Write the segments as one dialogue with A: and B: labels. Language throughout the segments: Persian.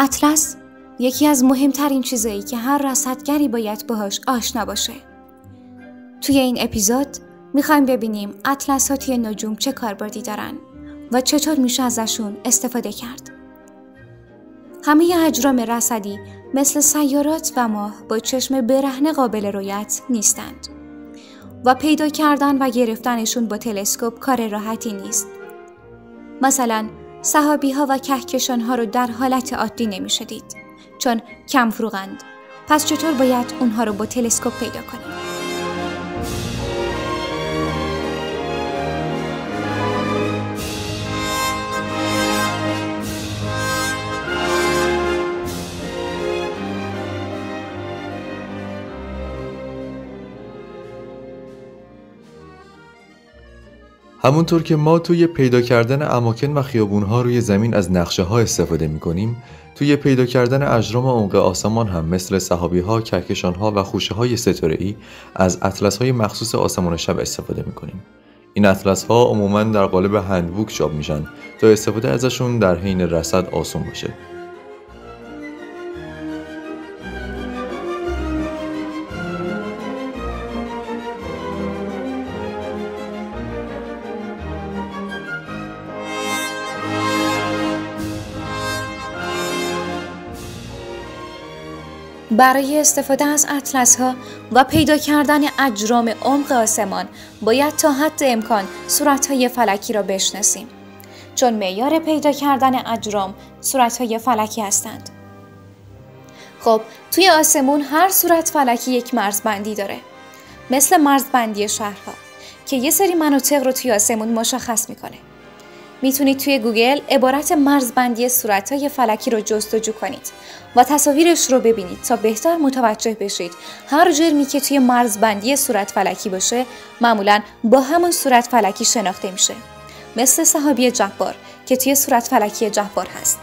A: اطلس یکی از مهمترین چیزایی که هر رصدگری باید باهاش آشنا باشه. توی این اپیزود میخوایم ببینیم اطلس‌ها توی نجوم چه کاربردی دارن و چطور میشه ازشون استفاده کرد. همه اجرام رصدی مثل سیارات و ماه با چشم برهنه قابل رؤیت نیستند و پیدا کردن و گرفتنشون با تلسکوپ کار راحتی نیست. مثلا سحابی‌ها و کهکشان‌ها رو در حالت عادی نمیشه دید چون کم فروغند. پس چطور باید اونها رو با تلسکوپ پیدا کنیم؟
B: همونطور که ما توی پیدا کردن اماکن و خیابون‌ها روی زمین از نقشه‌ها استفاده می‌کنیم، توی پیدا کردن اجرام عمق آسمان هم مثل سحابی‌ها، کهکشان‌ها و خوشه‌های ستاره‌ای از اطلس‌های مخصوص آسمان شب استفاده می‌کنیم. این اطلس‌ها عموماً در قالب هندبوک چاپ میشن تا استفاده ازشون در حین رصد آسون باشه.
A: برای استفاده از اطلس‌ها و پیدا کردن اجرام عمق آسمان باید تا حد امکان صورت‌های فلکی را بشناسیم، چون معیار پیدا کردن اجرام صورت‌های فلکی هستند. خب توی آسمون هر صورت فلکی یک مرزبندی داره، مثل مرزبندی شهرها که یه سری مناطق رو توی آسمون مشخص میکنه. میتونید توی گوگل عبارت مرزبندی صورت‌های فلکی رو جستجو کنید و تصاویرش رو ببینید تا بهتر متوجه بشید هر جرمی که توی مرزبندی صورت فلکی باشه معمولاً با همون صورت فلکی شناخته میشه، مثل سحابی جبار که توی صورت فلکی جبار هست.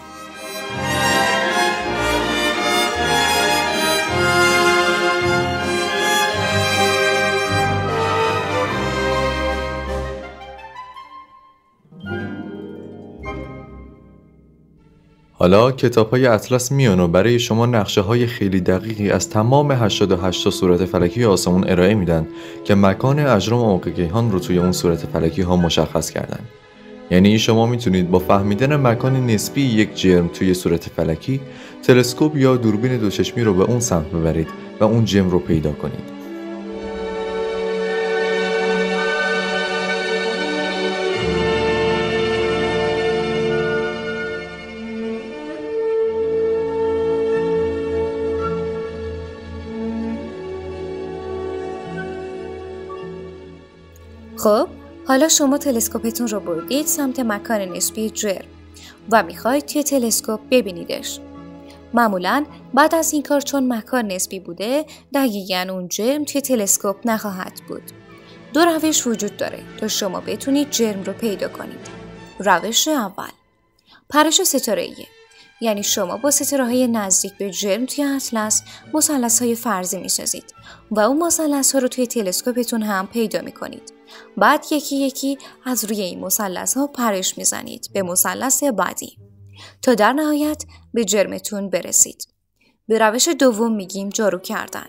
B: حالا کتاب‌های اطلس میان و برای شما نقشه‌های خیلی دقیقی از تمام 88 تا صورت فلکی آسمون ارائه میدن که مکان اجرام عمق کیهان رو توی اون صورت فلکی ها مشخص کردن. یعنی شما میتونید با فهمیدن مکان نسبی یک جرم توی صورت فلکی، تلسکوپ یا دوربین دوچشمی رو به اون سمت ببرید و اون جرم رو پیدا کنید.
A: خب حالا شما تلسکوپتون رو بردید سمت مکان نسبی جرم و میخواید توی تلسکوپ ببینیدش. معمولاً بعد از این کار چون مکان نسبی بوده دقیقاً اون جرم توی تلسکوپ نخواهد بود. دو روش وجود داره تا شما بتونید جرم رو پیدا کنید. روش اول پرش ستاره‌ایه، یعنی شما با ستاره‌های نزدیک به جرم توی اطلس مثلث‌های فرضی می‌سازید و اون مثلث‌ها رو توی تلسکوپتون هم پیدا می‌کنید. بعد یکی یکی از روی این مثلث‌ها پرش می‌زنید به مثلث بعدی تا در نهایت به جرمتون برسید. به روش دوم میگیم جارو کردن،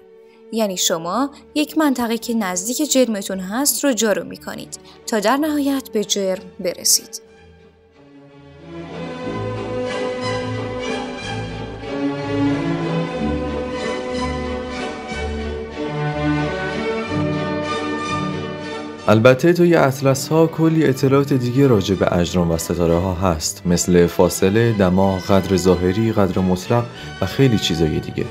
A: یعنی شما یک منطقه که نزدیک جرمتون هست رو جارو می‌کنید تا در نهایت به جرم برسید.
B: البته توی اطلس ها کلی اطلاعات دیگه راجع به اجرام و ستاره ها هست، مثل فاصله، دماغ، قدر ظاهری، قدر مطلق و خیلی چیزای دیگه.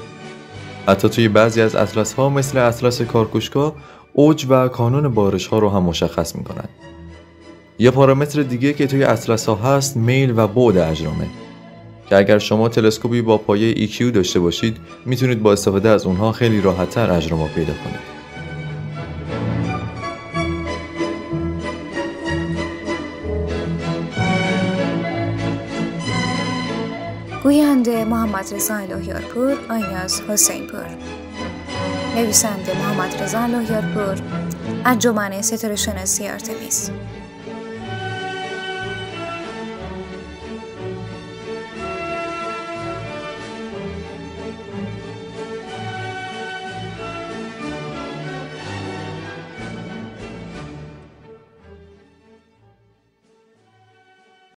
B: حتی توی بعضی از اطلس ها مثل اطلس کارکوشکا اوج و کانون بارش ها رو هم مشخص میکنن. یه پارامتر دیگه که توی اطلس ها هست میل و بعد اجرامه که اگر شما تلسکوپی با پایه EQ داشته باشید میتونید با استفاده از اونها خیلی راحت‌تر اجرام رو پیدا کنید.
A: گوینده محمد رضا الهیارپور، آیناز حسینپور. نویسنده محمد رضا الهیارپور، انجمن ستاره شناسی آرتمیس.